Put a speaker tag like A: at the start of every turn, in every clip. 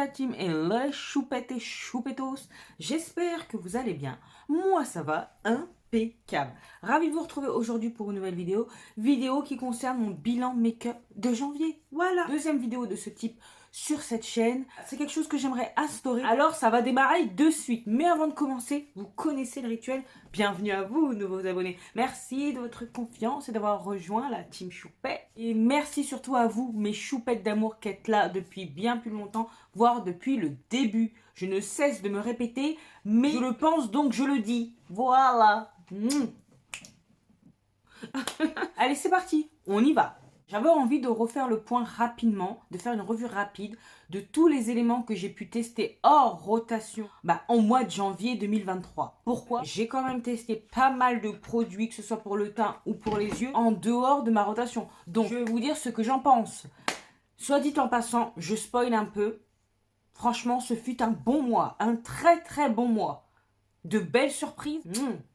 A: la team et les choupettes et choupettos. J'espère que vous allez bien. Moi, ça va impeccable. Ravi de vous retrouver aujourd'hui pour une nouvelle vidéo qui concerne mon bilan make-up de janvier. Voilà, deuxième vidéo de ce type sur cette chaîne. C'est quelque chose que j'aimerais instaurer. Alors, ça va démarrer de suite. Mais avant de commencer, vous connaissez le rituel. Bienvenue à vous, nouveaux abonnés. Merci de votre confiance et d'avoir rejoint la team Choupette. Et merci surtout à vous, mes choupettes d'amour qui êtes là depuis bien plus longtemps, voire depuis le début. Je ne cesse de me répéter, mais je le pense donc je le dis. Voilà. Allez, c'est parti. On y va. J'avais envie de refaire le point rapidement, de faire une revue rapide de tous les éléments que j'ai pu tester hors rotation en mois de janvier 2023. Pourquoi? J'ai quand même testé pas mal de produits, que ce soit pour le teint ou pour les yeux, en dehors de ma rotation. Donc, je vais vous dire ce que j'en pense. Soit dit en passant, je spoil un peu. Franchement, ce fut un bon mois, un très très bon mois. De belles surprises,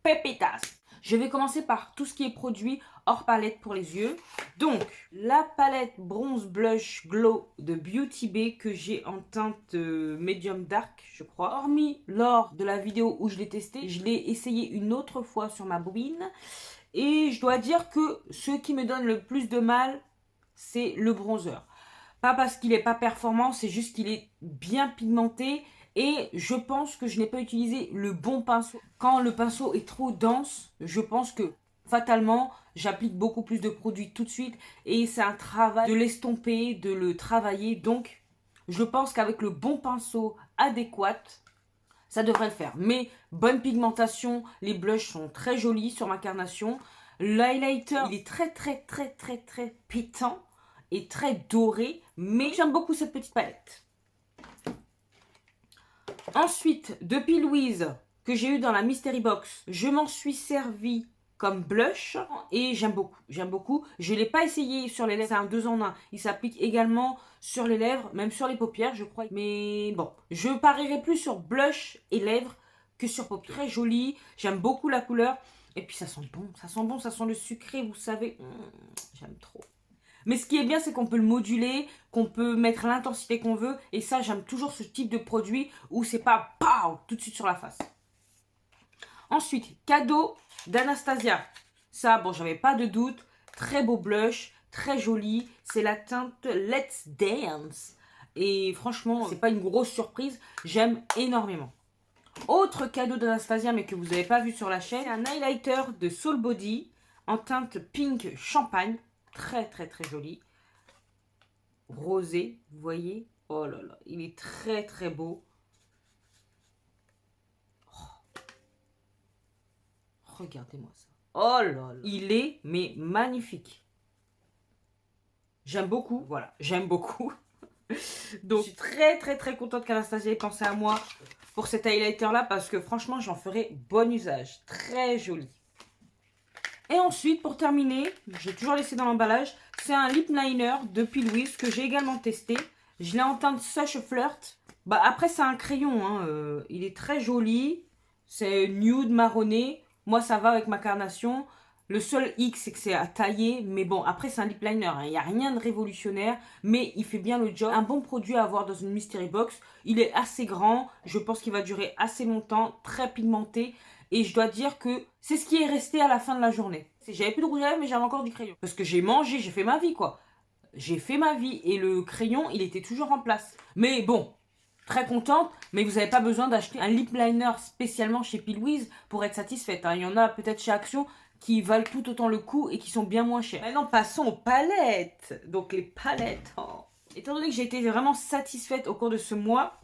A: pépitas. Je vais commencer par tout ce qui est produit hors palette pour les yeux. Donc, la palette bronze blush glow de Beauty Bay que j'ai en teinte medium dark, je crois. Hormis lors de la vidéo où je l'ai testé, je l'ai essayé une autre fois sur ma bobine. Et je dois dire que ce qui me donne le plus de mal, c'est le bronzer. Pas parce qu'il n'est pas performant, c'est juste qu'il est bien pigmenté. Et je pense que je n'ai pas utilisé le bon pinceau. Quand le pinceau est trop dense, je pense que fatalement, j'applique beaucoup plus de produits tout de suite. Et c'est un travail de l'estomper, de le travailler. Donc, je pense qu'avec le bon pinceau adéquat, ça devrait le faire. Mais bonne pigmentation, les blushs sont très jolis sur ma carnation. L'highlighter, il est très pétant et très doré. Mais j'aime beaucoup cette petite palette. Ensuite, depuis Louise, que j'ai eu dans la Mystery Box, je m'en suis servi comme blush et j'aime beaucoup. Je ne l'ai pas essayé sur les lèvres, c'est un 2 en 1. Il s'applique également sur les lèvres, même sur les paupières, je crois. Mais bon, je parierai plus sur blush et lèvres que sur paupières. Très joli, j'aime beaucoup la couleur. Et puis ça sent bon, ça sent le sucré, vous savez. J'aime trop. Mais ce qui est bien, c'est qu'on peut le moduler, qu'on peut mettre l'intensité qu'on veut. Et ça, j'aime toujours ce type de produit où c'est pas pow, tout de suite sur la face. Ensuite, cadeau d'Anastasia. Ça, bon, j'avais pas de doute. Très beau blush, très joli. C'est la teinte Let's Dance. Et franchement, c'est pas une grosse surprise. J'aime énormément. Autre cadeau d'Anastasia, mais que vous n'avez pas vu sur la chaîne, un highlighter de Soul Body en teinte pink champagne. Très joli. Rosé, vous voyez? Oh là là, il est très beau. Oh. Regardez-moi ça. Oh là là. Il est, mais magnifique. J'aime beaucoup, voilà, j'aime beaucoup. Donc, je suis très contente qu'Anastasia ait pensé à moi pour cet highlighter là parce que franchement, j'en ferai bon usage. Très joli. Et ensuite, pour terminer, j'ai toujours laissé dans l'emballage, c'est un lip liner depuis Louise que j'ai également testé. Je l'ai en teinte Such Flirt. Après, c'est un crayon, hein, il est très joli. C'est nude marronné. Moi, ça va avec ma carnation. Le seul hic, c'est que c'est à tailler. Mais bon, après, c'est un lip liner. Hein. Il n'y a rien de révolutionnaire, mais il fait bien le job. Un bon produit à avoir dans une mystery box. Il est assez grand. Je pense qu'il va durer assez longtemps. Très pigmenté. Et je dois dire que c'est ce qui est resté à la fin de la journée. J'avais plus de rouge à lèvres, mais j'avais encore du crayon. Parce que j'ai mangé, j'ai fait ma vie, quoi. J'ai fait ma vie. Et le crayon, il était toujours en place. Mais bon, très contente. Mais vous n'avez pas besoin d'acheter un lip liner spécialement chez P. Louise pour être satisfaite. Hein. Il y en a peut-être chez Action qui valent tout autant le coup et qui sont bien moins chers. Maintenant, passons aux palettes. Donc, les palettes. Oh. Étant donné que j'ai été vraiment satisfaite au cours de ce mois,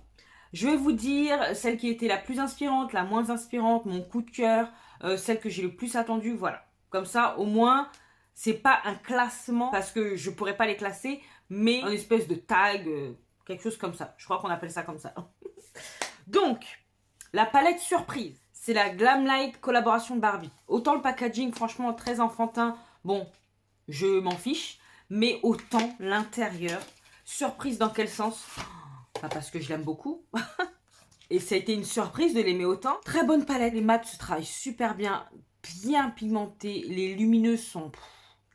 A: je vais vous dire celle qui était la plus inspirante, la moins inspirante, mon coup de cœur, celle que j'ai le plus attendue, voilà. Comme ça, au moins, c'est pas un classement, parce que je pourrais pas les classer, mais une espèce de tag, quelque chose comme ça. Je crois qu'on appelle ça comme ça. Donc, la palette surprise, c'est la Glamlight collaboration Barbie. Autant le packaging, franchement, très enfantin, bon, je m'en fiche, mais autant l'intérieur, surprise dans quel sens ? Pas parce que je l'aime beaucoup. Et ça a été une surprise de l'aimer autant. Très bonne palette. Les mats se travaillent super bien. Bien pigmentés. Les lumineuses sont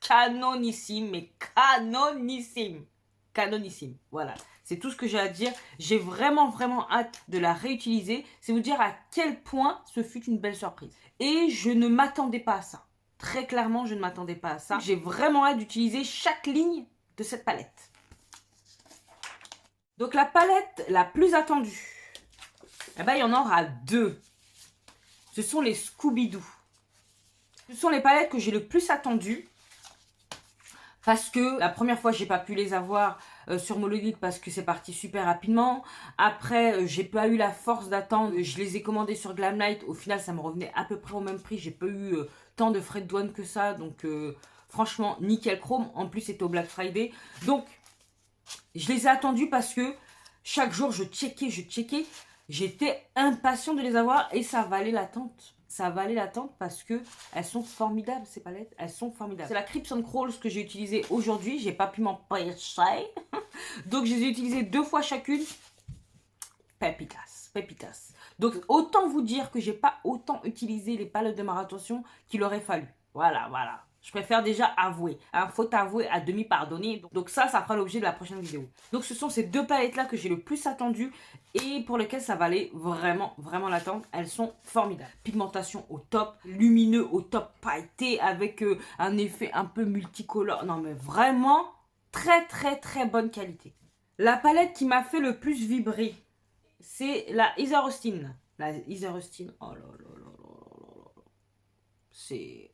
A: canonissimes. Mais canonissimes. Canonissimes. Voilà. C'est tout ce que j'ai à dire. J'ai vraiment hâte de la réutiliser. C'est vous dire à quel point ce fut une belle surprise. Et je ne m'attendais pas à ça. Très clairement, je ne m'attendais pas à ça. J'ai vraiment hâte d'utiliser chaque ligne de cette palette. Donc la palette la plus attendue, eh ben, il y en aura deux. Ce sont les Scooby-Doo. Ce sont les palettes que j'ai le plus attendues. Parce que la première fois, j'ai pas pu les avoir sur Molodit parce que c'est parti super rapidement. Après, j'ai pas eu la force d'attendre. Je les ai commandés sur Glamlite. Au final, ça me revenait à peu près au même prix. J'ai pas eu tant de frais de douane que ça. Donc, franchement, nickel chrome. En plus, c'était au Black Friday. Donc, je les ai attendus parce que chaque jour, je checkais. J'étais impatient de les avoir et ça valait l'attente. Ça valait l'attente parce que elles sont formidables, ces palettes. Elles sont formidables. C'est la Crimson Crawls que j'ai utilisée aujourd'hui. J'ai pas pu m'empêcher. Donc, je les ai utilisées 2 fois chacune. Pépitas. Donc, autant vous dire que j'ai pas autant utilisé les palettes de ma attention qu'il aurait fallu. Voilà. Je préfère déjà avouer. Faut avouer à demi pardonner. Donc ça fera l'objet de la prochaine vidéo. Donc ce sont ces deux palettes-là que j'ai le plus attendues et pour lesquelles ça valait vraiment l'attente. Elles sont formidables. Pigmentation au top, lumineux au top, pailleté avec un effet un peu multicolore. Non mais vraiment très bonne qualité. La palette qui m'a fait le plus vibrer, c'est la Heather Austin. La Heather Austin, oh là. C'est...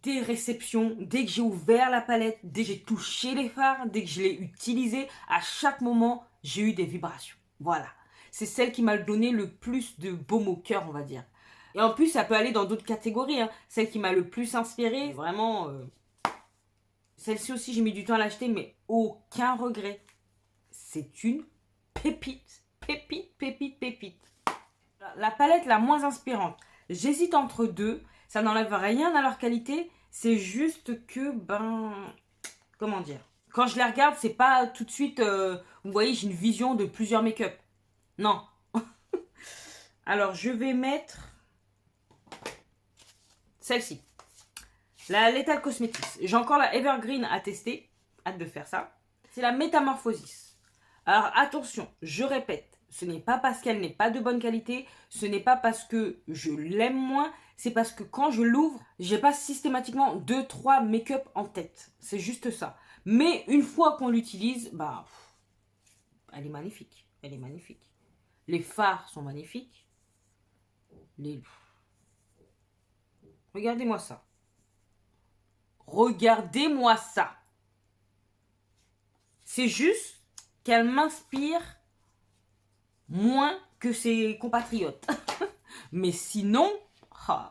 A: Des réceptions, dès que j'ai ouvert la palette, dès que j'ai touché les fards, dès que je l'ai utilisé, à chaque moment, j'ai eu des vibrations. Voilà. C'est celle qui m'a donné le plus de baume au cœur, on va dire. Et en plus, ça peut aller dans d'autres catégories. Hein. Celle qui m'a le plus inspirée, vraiment... Celle-ci aussi, j'ai mis du temps à l'acheter, mais aucun regret. C'est une pépite. Pépite. La palette la moins inspirante. J'hésite entre deux. Ça n'enlève rien à leur qualité. C'est juste que, comment dire. Quand je les regarde, c'est pas tout de suite... vous voyez, j'ai une vision de plusieurs make-up. Non. Alors, je vais mettre... celle-ci. La Lethal Cosmetics. J'ai encore la Evergreen à tester. Hâte de faire ça. C'est la Métamorphosis. Alors, attention, je répète. Ce n'est pas parce qu'elle n'est pas de bonne qualité, ce n'est pas parce que je l'aime moins, c'est parce que quand je l'ouvre, j'ai pas systématiquement 2-3 make-up en tête. C'est juste ça. Mais une fois qu'on l'utilise, elle est magnifique. Les fards sont magnifiques. Regardez-moi ça. C'est juste qu'elle m'inspire moins que ses compatriotes. Mais sinon, regardez-moi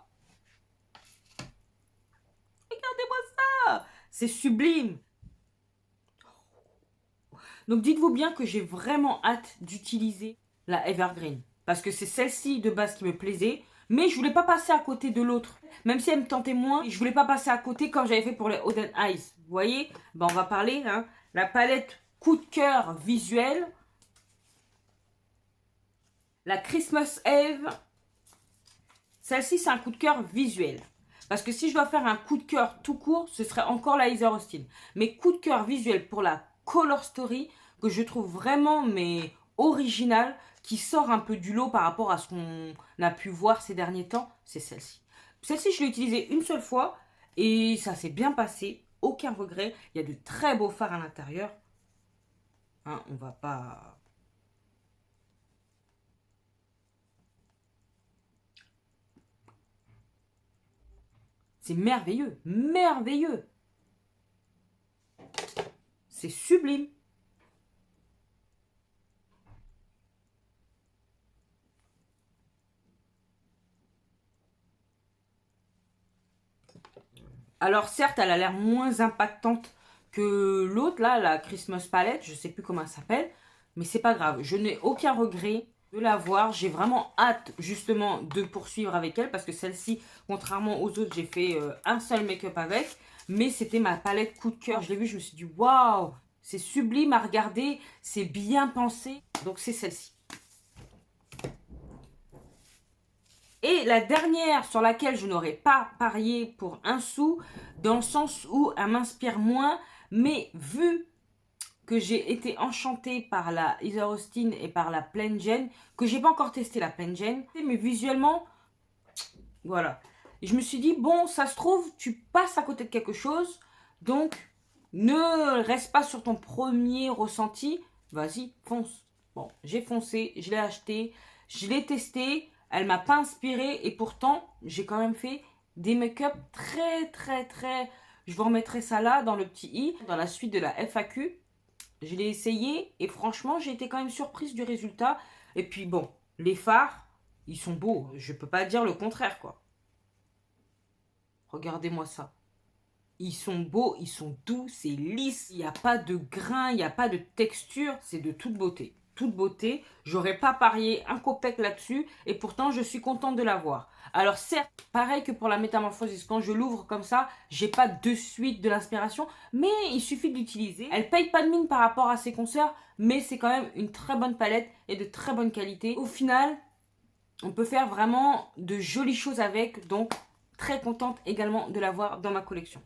A: ça. C'est sublime. Donc dites-vous bien que j'ai vraiment hâte d'utiliser la Evergreen. Parce que c'est celle-ci de base qui me plaisait. Mais je voulais pas passer à côté de l'autre. Même si elle me tentait moins, je voulais pas passer à côté comme j'avais fait pour les Oden Eyes. Vous voyez, on va parler. La palette coup de cœur visuel. La Christmas Eve, celle-ci c'est un coup de cœur visuel. Parce que si je dois faire un coup de cœur tout court, ce serait encore la Heather Austin. Mais coup de cœur visuel pour la Color Story, que je trouve vraiment original, qui sort un peu du lot par rapport à ce qu'on a pu voir ces derniers temps, c'est celle-ci. Celle-ci, je l'ai utilisée une seule fois et ça s'est bien passé, aucun regret. Il y a de très beaux fards à l'intérieur. On va pas... C'est merveilleux. C'est sublime. Alors certes, elle a l'air moins impactante que l'autre, là, la Christmas Palette. Je sais plus comment elle s'appelle. Mais c'est pas grave. Je n'ai aucun regret de la voir. J'ai vraiment hâte justement de poursuivre avec elle. Parce que celle-ci, contrairement aux autres, j'ai fait un seul make-up avec. Mais c'était ma palette coup de cœur. Je l'ai vue, je me suis dit waouh, c'est sublime à regarder. C'est bien pensé. Donc c'est celle-ci. Et la dernière sur laquelle je n'aurais pas parié pour un sou, dans le sens où elle m'inspire moins, mais vu que j'ai été enchantée par la Heather Austin et par la Plain Jane, que j'ai pas encore testé la Plain Jane, mais visuellement, voilà. Et je me suis dit, bon, ça se trouve, tu passes à côté de quelque chose, donc ne reste pas sur ton premier ressenti, vas-y, fonce. Bon, j'ai foncé, je l'ai acheté, je l'ai testé, elle m'a pas inspirée et pourtant, j'ai quand même fait des make-up très... Je vous remettrai ça là dans le petit i, dans la suite de la FAQ. Je l'ai essayé et franchement, j'ai été quand même surprise du résultat. Et puis bon, les fards, ils sont beaux. Je peux pas dire le contraire, quoi. Regardez-moi ça. Ils sont beaux, ils sont doux, c'est lisse. Il n'y a pas de grain, il n'y a pas de texture. C'est de toute beauté. Toute beauté. J'aurais pas parié un copec là-dessus. Et pourtant, je suis contente de l'avoir. Alors certes, pareil que pour la métamorphose, quand je l'ouvre comme ça, j'ai pas de suite de l'inspiration. Mais il suffit d'utiliser. Elle paye pas de mine par rapport à ses concerts. Mais c'est quand même une très bonne palette et de très bonne qualité. Au final, on peut faire vraiment de jolies choses avec. Donc, très contente également de l'avoir dans ma collection.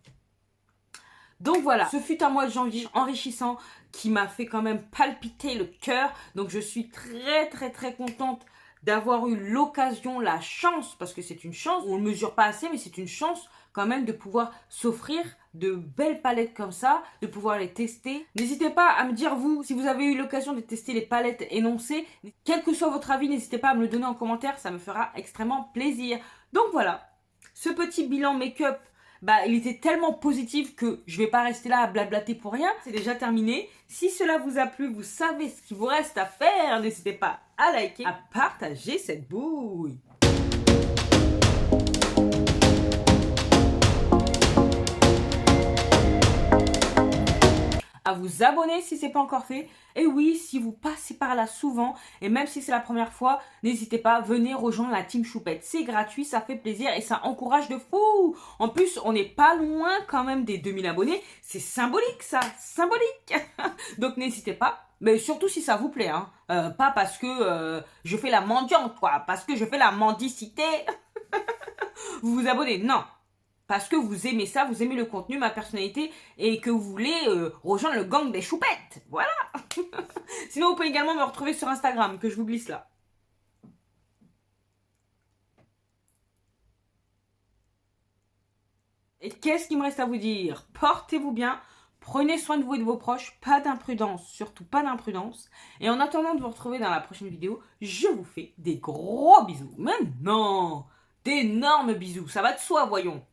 A: Donc voilà, ce fut un mois de janvier enrichissant qui m'a fait quand même palpiter le cœur. Donc je suis très contente d'avoir eu l'occasion, la chance, parce que c'est une chance, on ne mesure pas assez, mais c'est une chance quand même de pouvoir s'offrir de belles palettes comme ça, de pouvoir les tester. N'hésitez pas à me dire vous, si vous avez eu l'occasion de tester les palettes énoncées, quel que soit votre avis, n'hésitez pas à me le donner en commentaire, ça me fera extrêmement plaisir. Donc voilà, ce petit bilan make-up, bah, il était tellement positif que je vais pas rester là à blablater pour rien. C'est déjà terminé. Si cela vous a plu, vous savez ce qu'il vous reste à faire. N'hésitez pas à liker, à partager cette bouille. À vous abonner si ce n'est pas encore fait. Et oui, si vous passez par là souvent, et même si c'est la première fois, n'hésitez pas, venez rejoindre la Team Choupette. C'est gratuit, ça fait plaisir et ça encourage de fou. En plus, on n'est pas loin quand même des 2000 abonnés. C'est symbolique ça, symbolique. Donc n'hésitez pas, mais surtout si ça vous plaît. Hein. Pas parce que je fais la mendiante, quoi, parce que je fais la mendicité. Vous vous abonnez, non. Parce que vous aimez ça, vous aimez le contenu, ma personnalité, et que vous voulez rejoindre le gang des choupettes. Voilà. Sinon, vous pouvez également me retrouver sur Instagram, que je vous glisse là. Et qu'est-ce qu'il me reste à vous dire? Portez-vous bien, prenez soin de vous et de vos proches, pas d'imprudence, surtout pas d'imprudence. Et en attendant de vous retrouver dans la prochaine vidéo, je vous fais des gros bisous. Mais non, d'énormes bisous, ça va de soi, voyons.